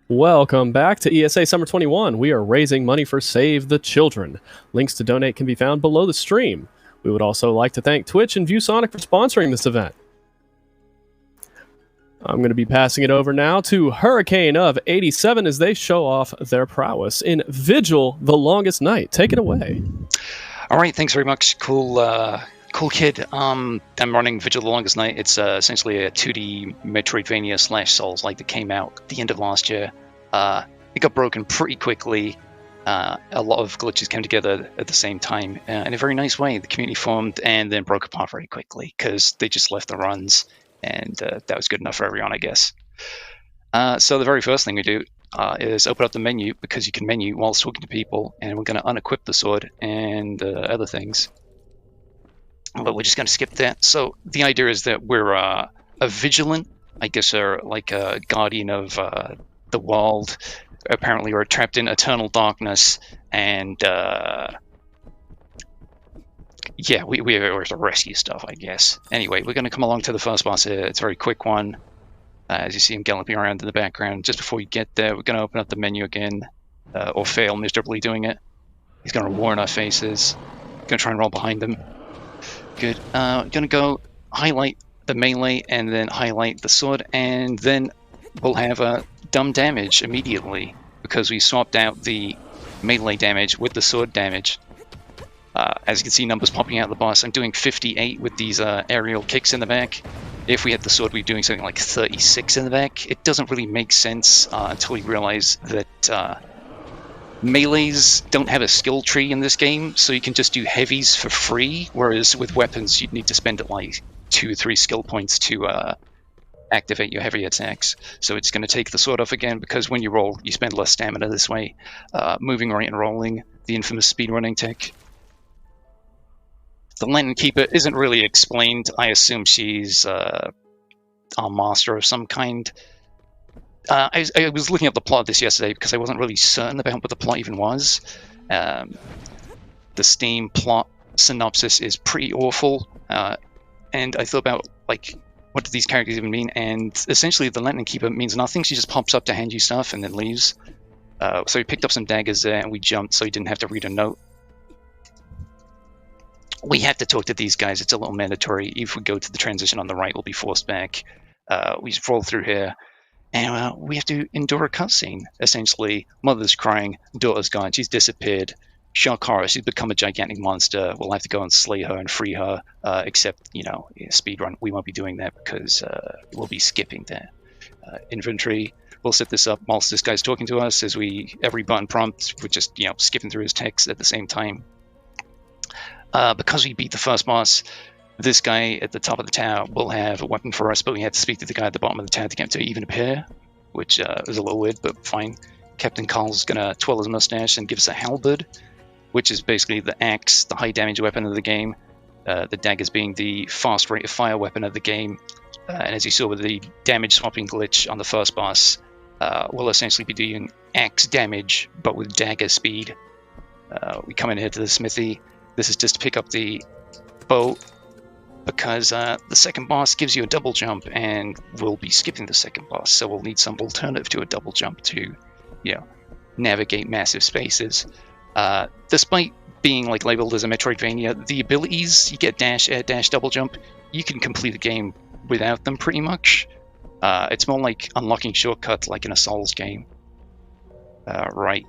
Welcome back to ESA Summer 21. We are raising money for Save the Children. Links to donate can be found below the stream. We would also like to thank Twitch and ViewSonic for sponsoring this event. I'm going to be passing it over now to HurricaneOf87 as they show off their prowess in Vigil, the Longest Night. Take it away. All right, thanks very much. Cool kid. I'm running Vigil the Longest Night. It's essentially a 2D Metroidvania / Souls like that came out at the end of last year. It got broken pretty quickly. A lot of glitches came together at the same time in a very nice way. The community formed and then broke apart very quickly because they just left the runs, and that was good enough for everyone, I guess. So the very first thing we do is open up the menu, because you can menu while talking to people, and we're going to unequip the sword and other things. But we're just going to skip that. So the idea is that we're a vigilant, I guess, or like a guardian of the world. Apparently we're trapped in eternal darkness, and yeah, we're to rescue stuff, I guess. Anyway, we're going to come along to the first boss here. It's a very quick one. As you see him galloping around in the background. Just before we get there, we're going to open up the menu again, or fail miserably doing it. He's going to warn our faces. Going to try and roll behind him. Good. Going to go highlight the melee and then highlight the sword, and then we'll have a dumb damage immediately because we swapped out the melee damage with the sword damage. As you can see, numbers popping out of the boss. I'm doing 58 with these aerial kicks in the back. If we had the sword, we'd be doing something like 36 in the back. It doesn't really make sense until you realize that melees don't have a skill tree in this game, so you can just do heavies for free, whereas with weapons you'd need to spend like 2 or 3 skill points to activate your heavy attacks. So it's going to take the sword off again, because when you roll, you spend less stamina this way. Moving right and rolling, the infamous speedrunning tech. The Lantern Keeper isn't really explained. I assume she's a master of some kind. I was looking at the plot of this yesterday because I wasn't really certain about what the plot even was. The Steam plot synopsis is pretty awful, and I thought about, like, what do these characters even mean? And essentially the Lantern Keeper means nothing. She just pops up to hand you stuff and then leaves. So we picked up some daggers there and we jumped so he didn't have to read a note. We have to talk to these guys. It's a little mandatory. If we go to the transition on the right, we'll be forced back. We just roll through here, and we have to endure a cutscene. Essentially, mother's crying, daughter's gone, she's disappeared. Shock horror, she's become a gigantic monster. We'll have to go and slay her and free her. Except, you know, speedrun, we won't be doing that because we'll be skipping that. Inventory, we'll set this up whilst this guy's talking to us. As every button prompt, we're just, you know, skipping through his text at the same time. Because we beat the first boss, this guy at the top of the tower will have a weapon for us, but we had to speak to the guy at the bottom of the tower to get him to even appear, which was a little weird, but fine. Captain Carl's gonna twirl his mustache and give us a halberd, which is basically the axe, the high damage weapon of the game, the daggers being the fast rate of fire weapon of the game. And as you saw with the damage swapping glitch on the first boss, we'll essentially be doing axe damage, but with dagger speed. We come in here to the smithy. This is just to pick up the bow, because the second boss gives you a double jump, and we'll be skipping the second boss, so we'll need some alternative to a double jump to, you know, navigate massive spaces. Despite being like labeled as a Metroidvania, the abilities, you get dash, air dash, double jump, you can complete the game without them pretty much. It's more like unlocking shortcuts like in a Souls game. Right.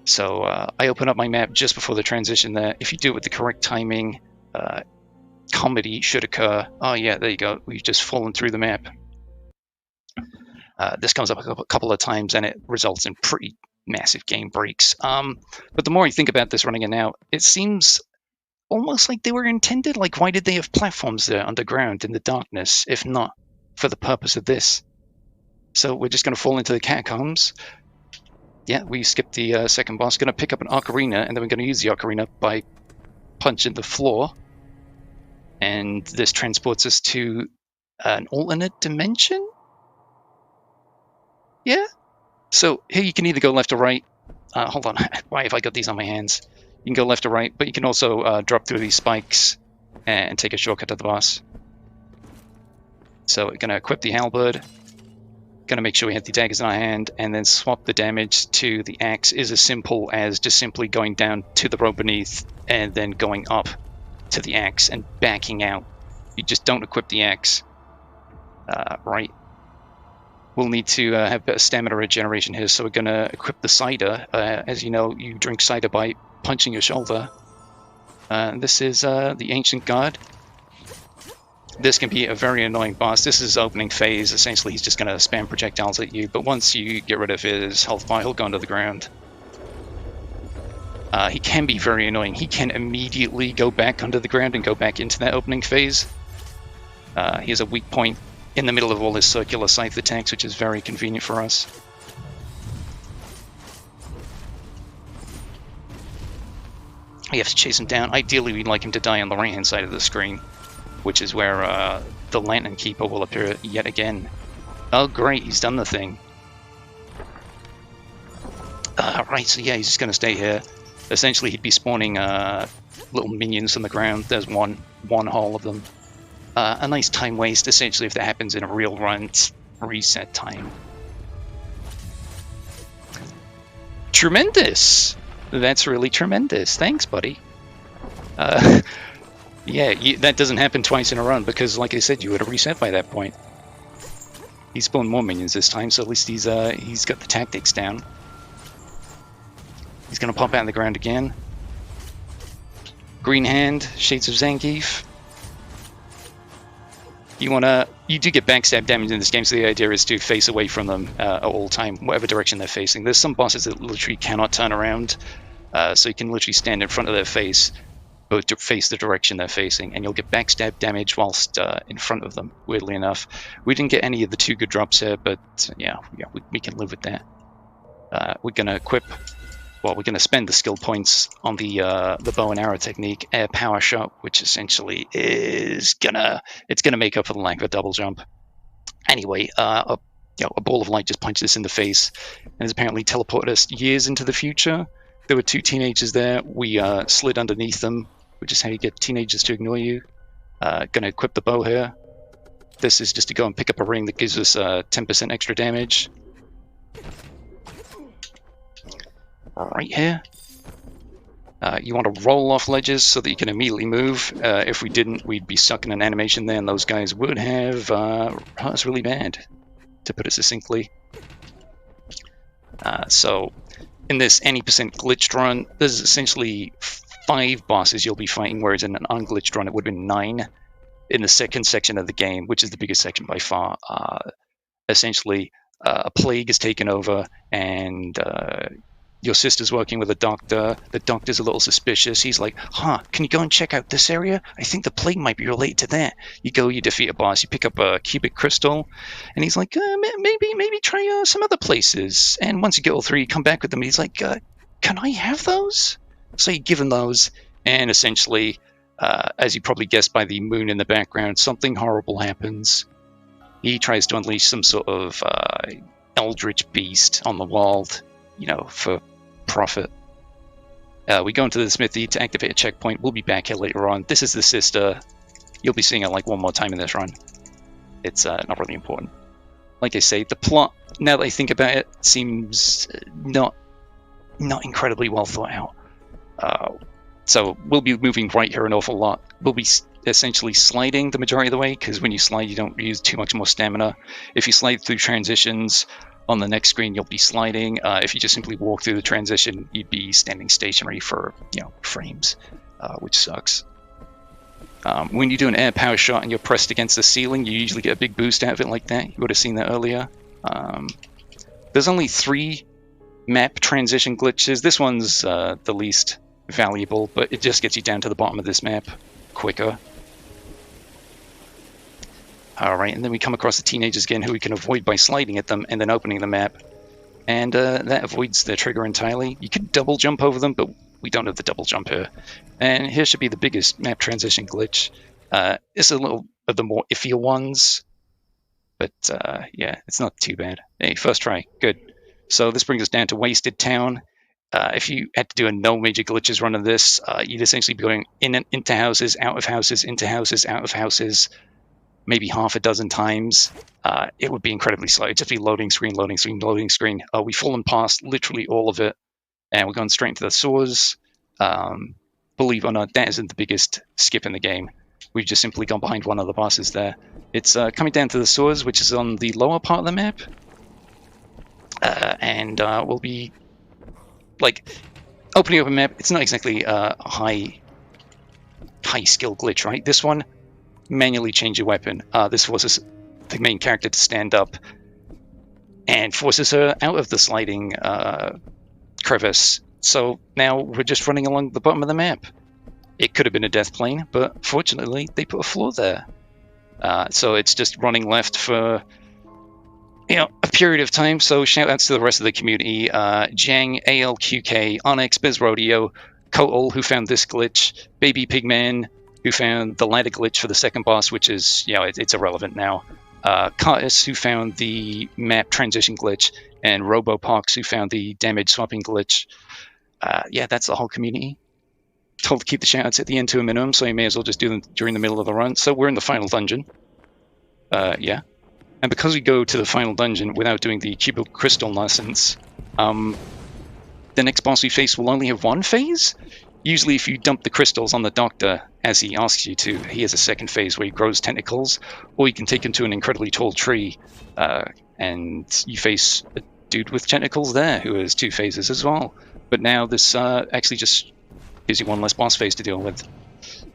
So I open up my map just before the transition there. If you do it with the correct timing, comedy should occur. Oh yeah, there you go. We've just fallen through the map. This comes up a couple of times, and it results in pretty massive game breaks. But the more I think about this running in now, it seems almost like they were intended. Like, why did they have platforms there underground in the darkness, if not for the purpose of this? So we're just going to fall into the catacombs. Yeah, we skipped the second boss. Going to pick up an ocarina, and then we're going to use the ocarina by punching the floor. And this transports us to an alternate dimension? Yeah? So here you can either go left or right. Hold on, why have I got these on my hands? You can go left or right, but you can also drop through these spikes and take a shortcut to the boss. So we're going to equip the halberd. Going to make sure we have the daggers in our hand, and then swap the damage to the axe is as simple as just simply going down to the rope beneath and then going up to the axe and backing out. You just don't equip the axe. Right. We'll need to have better stamina regeneration here, so we're going to equip the cider. As you know, you drink cider by punching your shoulder. This is the Ancient God. This can be a very annoying boss. This is opening phase. Essentially, he's just going to spam projectiles at you, but once you get rid of his health bar, he'll go under the ground. He can be very annoying. He can immediately go back under the ground and go back into that opening phase. He has a weak point in the middle of all his circular scythe attacks, which is very convenient for us. You have to chase him down. Ideally, we'd like him to die on the right-hand side of the screen, which is where the Lantern Keeper will appear yet again. Oh, great, he's done the thing. Right, so yeah, he's just going to stay here. Essentially, he'd be spawning little minions on the ground. There's one hole of them. A nice time waste, essentially, if that happens in a real run. It's reset time. Tremendous! That's really tremendous. Thanks, buddy. Yeah, that doesn't happen twice in a run, because, like I said, you would have reset by that point. He spawned more minions this time, so at least he's got the tactics down. He's going to pop out of the ground again. Green Hand, Shades of Zangief. You do get backstab damage in this game, so the idea is to face away from them at all time, whatever direction they're facing. There's some bosses that literally cannot turn around, so you can literally stand in front of their face, but to face the direction they're facing, and you'll get backstab damage whilst in front of them, weirdly enough. We didn't get any of the 2 good drops here, but yeah, we can live with that. We're going to equip... Well, we're going to spend the skill points on the bow and arrow technique, Air Power Shot, which essentially is gonna make up for the lack of a double jump. Anyway, a ball of light just punched us in the face, and has apparently teleported us years into the future. There were 2 teenagers there. We slid underneath them, which is how you get teenagers to ignore you. Gonna equip the bow here. This is just to go and pick up a ring that gives us 10% extra damage. Right here. You want to roll off ledges so that you can immediately move. If we didn't, we'd be stuck in an animation there, and those guys would have hurt us really bad, to put it succinctly. So, in this any percent glitched run, there's essentially 5 bosses you'll be fighting, whereas in an unglitched run it would have been 9 in the second section of the game, which is the biggest section by far. Essentially, a plague is taken over, and your sister's working with a doctor. The doctor's a little suspicious. He's like, can you go and check out this area? I think the plague might be related to that. You go, you defeat a boss, you pick up a cubic crystal, and he's like, maybe try some other places. And once you get all 3, you come back with them, and he's like, can I have those? So you give him those, and essentially, as you probably guessed by the moon in the background, something horrible happens. He tries to unleash some sort of eldritch beast on the world, for profit. We go into the smithy to activate a checkpoint. We'll be back here later on. This is the sister. You'll be seeing her like 1 more time in this run. It's not really important. Like I say, the plot, now that I think about it, seems not incredibly well thought out. So we'll be moving right here an awful lot. We'll be essentially sliding the majority of the way, because when you slide, you don't use too much more stamina. If you slide through transitions, on the next screen, you'll be sliding. If you just simply walk through the transition, you'd be standing stationary for frames, which sucks. When you do an air power shot and you're pressed against the ceiling, you usually get a big boost out of it like that. You would have seen that earlier. There's only 3 map transition glitches. This one's the least valuable, but it just gets you down to the bottom of this map quicker. Alright, and then we come across the teenagers again, who we can avoid by sliding at them and then opening the map. And that avoids the trigger entirely. You could double jump over them, but we don't have the double jump here. And here should be the biggest map transition glitch. It's a little of the more iffier ones, but yeah, it's not too bad. Hey, first try, good. So this brings us down to Wasted Town. If you had to do a no major glitches run of this, you'd essentially be going in and into houses, out of houses, into houses, out of houses. maybe half a dozen times, it would be incredibly slow. It'd just be loading screen, loading screen, loading screen. We've fallen past literally all of it, and we're going straight into the sewers. Believe it or not, that isn't the biggest skip in the game. We've just simply gone behind one of the bosses there. It's coming down to the sewers, which is on the lower part of the map. And we'll be, like, opening up a map. It's not exactly a high skill glitch, right? This one, manually change your weapon. This forces the main character to stand up and forces her out of the sliding crevice. So now we're just running along the bottom of the map. It could have been a death plane, but fortunately they put a floor there. So it's just running left for a period of time. So shout outs to the rest of the community. Jang, ALQK, Onyx, Biz Rodeo, Kotal, who found this glitch, Baby Pigman, who found the ladder glitch for the second boss, which is, it's irrelevant now. Curtis, who found the map transition glitch, and Robopox, who found the damage swapping glitch. That's the whole community. Told to keep the shoutouts at the end to a minimum, so you may as well just do them during the middle of the run. So we're in the final dungeon. And because we go to the final dungeon without doing the cubic crystal nonsense, the next boss we face will only have one phase. Usually if you dump the crystals on the doctor as he asks you to, he has a second phase where he grows tentacles, or you can take him to an incredibly tall tree, and you face a dude with tentacles there who has 2 phases as well. But now this actually just gives you one less boss phase to deal with.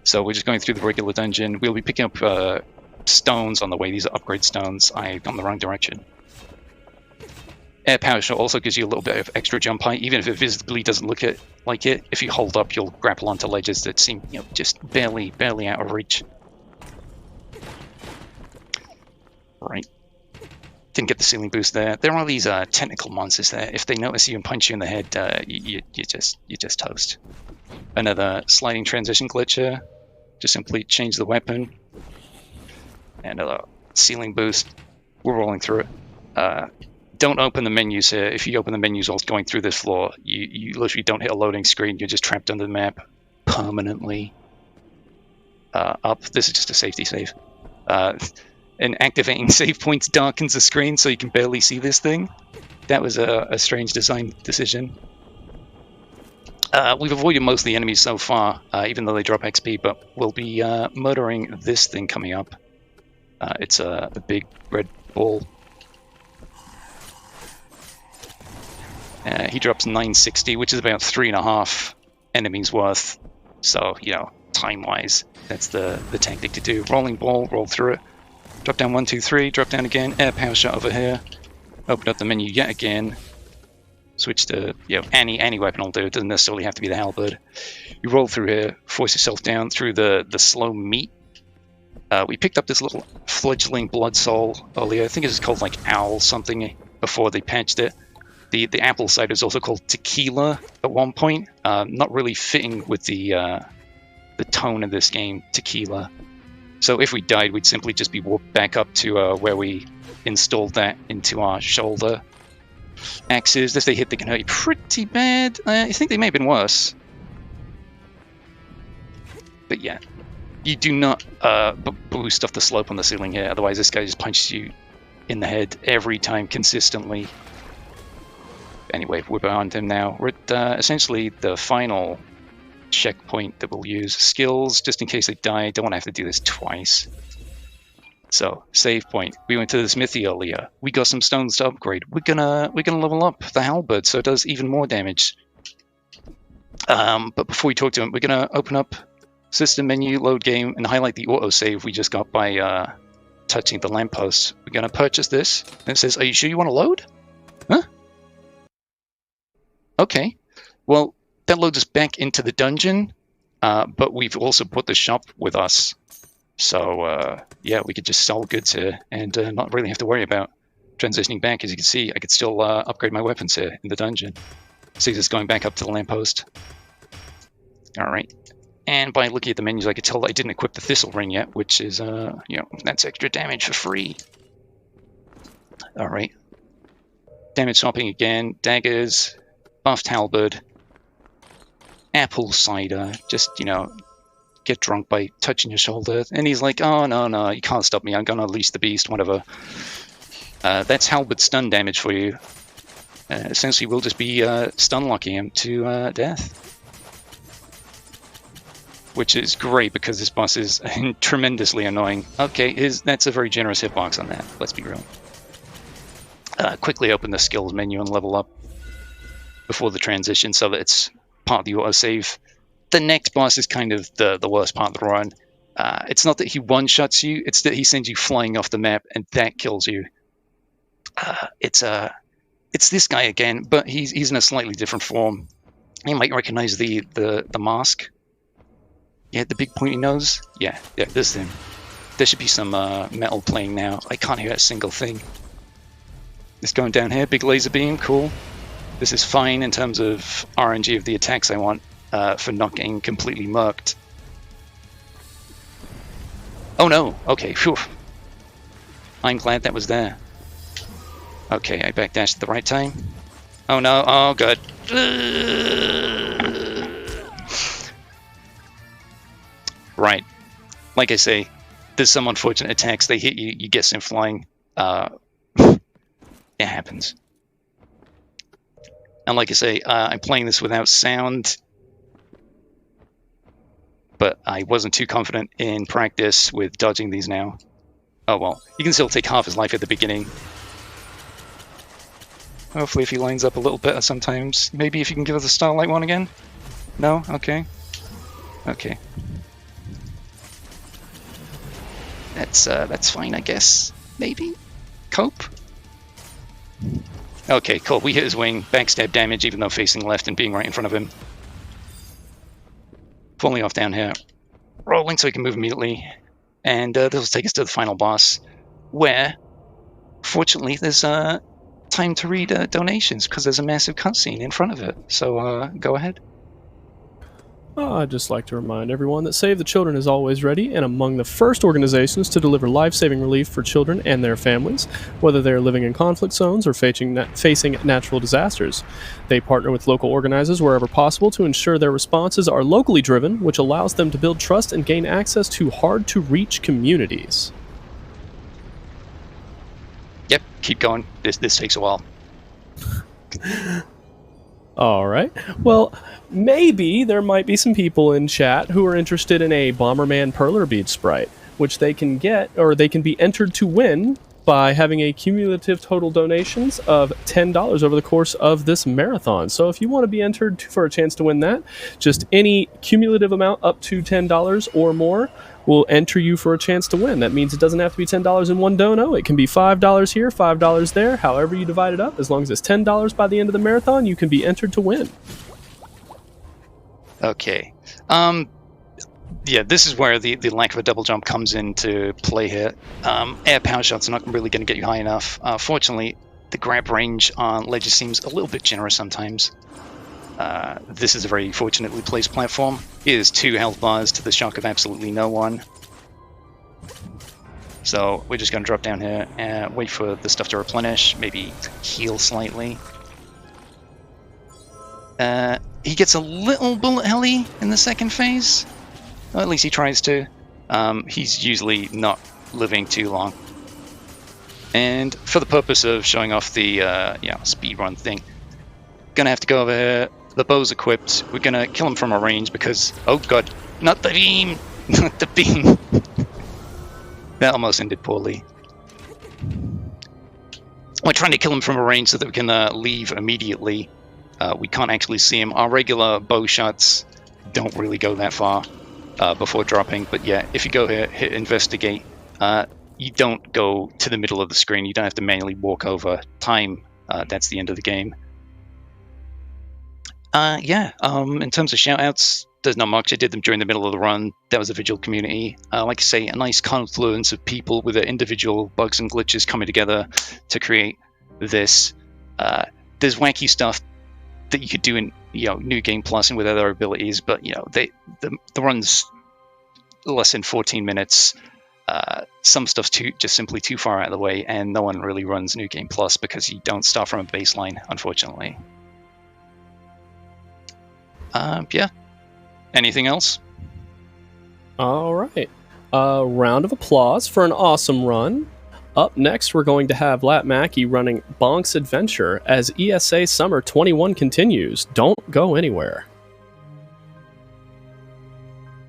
So we're just going through the regular dungeon. We'll be picking up stones on the way. These are upgrade stones. I've gone the wrong direction. Air power shot also gives you a little bit of extra jump height, even if it visibly doesn't look like it. If you hold up, you'll grapple onto ledges that seem, just barely out of reach. Right. Didn't get the ceiling boost there. There are these tentacle monsters there. If they notice you and punch you in the head, you just toast. Another sliding transition glitch here. Just simply change the weapon. And a ceiling boost. We're rolling through it. Don't open the menus here. If you open the menus while going through this floor, you literally don't hit a loading screen. You're just trapped under the map permanently. Up. This is just a safety save. And activating save points darkens the screen so you can barely see this thing. That was a strange design decision. We've avoided most of the enemies so far, even though they drop XP, but we'll be murdering this thing coming up. It's a big red ball. He drops 960, which is about 3.5 enemies worth. So, time-wise, that's the tactic to do. Rolling ball, roll through it. Drop down 1, 2, 3, drop down again. Air power shot over here. Open up the menu yet again. Switch to, any weapon will do. It doesn't necessarily have to be the halberd. You roll through here, force yourself down through the slow meat. We picked up this little fledgling blood soul earlier. I think it was called like Owl something before they patched it. The apple side is also called Tequila at one point. Not really fitting with the tone of this game, Tequila. So if we died, we'd simply just be warped back up to where we installed that into our shoulder. Axes, if they hit, they can hurt you pretty bad. I think they may have been worse. But yeah, you do not boost off the slope on the ceiling here. Otherwise, this guy just punches you in the head every time consistently. Anyway, we're behind him now. We're at essentially the final checkpoint that we'll use. Skills, just in case they die. Don't want to have to do this twice. So, save point. We went to the smithy earlier. We got some stones to upgrade. We're gonna level up the halberd so it does even more damage. But before we talk to him, we're gonna open up system menu, load game, and highlight the autosave we just got by touching the lamppost. We're gonna purchase this, and it says, "Are you sure you want to load?" Huh? Okay. Well, that loads us back into the dungeon, but we've also put the shop with us. So, yeah, we could just sell goods here and not really have to worry about transitioning back. As you can see, I could still upgrade my weapons here in the dungeon. See this going back up to the lamppost. Alright. And by looking at the menus, I could tell that I didn't equip the Thistle Ring yet, which is, that's extra damage for free. Alright. Damage swapping again. Daggers. Buffed halberd. Apple cider. Just, get get drunk by touching your shoulder. And he's like, oh, no, you can't stop me. I'm going to unleash the beast, whatever. That's halberd stun damage for you. Essentially, we'll just be stun locking him to death. Which is great because this boss is tremendously annoying. Okay, that's a very generous hitbox on that, let's be real. Quickly open the skills menu and level up before the transition so that it's part of the autosave. The next boss is kind of the worst part of the run. It's not that he one-shots you, it's that he sends you flying off the map and that kills you. It's this guy again, but he's in a slightly different form. You might recognize the mask. Yeah, the big pointy nose. Yeah, this is him. There should be some metal playing now. I can't hear a single thing. It's going down here. Big laser beam. Cool. This is fine in terms of RNG of the attacks I want for not getting completely murked. Oh no. Okay. Phew. I'm glad that was there. Okay, I backdashed at the right time. Oh no. Oh god. Right. Like I say, there's some unfortunate attacks. They hit you, you get sent flying. It happens. And like I say, I'm playing this without sound. But I wasn't too confident in practice with dodging these now. Oh well, you can still take half his life at the beginning. Hopefully if he lines up a little better sometimes. Maybe if you can give us a Starlight one again? No? Okay. Okay. That's fine, I guess. Maybe? Cope? Okay, cool. We hit his wing. Backstab damage, even though facing left and being right in front of him. Falling off down here. Rolling so he can move immediately. And this will take us to the final boss, where, fortunately, there's time to read donations, because there's a massive cutscene in front of it. So, go ahead. I'd just like to remind everyone that Save the Children is always ready and among the first organizations to deliver life-saving relief for children and their families, whether they're living in conflict zones or facing natural disasters. They partner with local organizers wherever possible to ensure their responses are locally driven, which allows them to build trust and gain access to hard-to-reach communities. Yep, keep going. This takes a while. All right. Well, maybe there might be some people in chat who are interested in a Bomberman Perler Bead sprite, which they can get, or they can be entered to win by having a cumulative total donations of $10 over the course of this marathon. So if you want to be entered for a chance to win that, just any cumulative amount up to $10 or more will enter you for a chance to win. That means it doesn't have to be $10 in one dono. It can be $5 here, $5 there, however you divide it up. As long as it's $10 by the end of the marathon, you can be entered to win. Okay. Yeah, this is where the lack of a double jump comes into play here. Air power shots are not really going to get you high enough. Fortunately, the grab range on ledges seems a little bit generous sometimes. This is a very fortunately placed platform. It is 2 health bars to the shock of absolutely no one. So we're just going to drop down here and wait for the stuff to replenish, maybe heal slightly. He gets a little bullet heli in the second phase. Well, at least he tries to. He's usually not living too long. And for the purpose of showing off the speedrun thing, gonna have to go over here. The bow's equipped. We're gonna kill him from a range because, oh god, not the beam, not the beam. That almost ended poorly. We're trying to kill him from a range so that we can leave immediately. We can't actually see him. Our regular bow shots don't really go that far before dropping. But yeah, if you go here, hit investigate, you don't go to the middle of the screen. You don't have to manually walk over time. That's the end of the game. In terms of shoutouts, there's not much. I did them during the middle of the run. That was a Vigil community. Like I say, a nice confluence of people with their individual bugs and glitches coming together to create this. There's wacky stuff that you could do in New Game Plus and with other abilities, but the run's less than 14 minutes. Some stuff's just simply too far out of the way, and no one really runs New Game Plus because you don't start from a baseline, unfortunately. Yeah. Anything else? All right. A round of applause for an awesome run. Up next, we're going to have Lat Mackey running Bonk's Adventure as ESA Summer 21 continues. Don't go anywhere.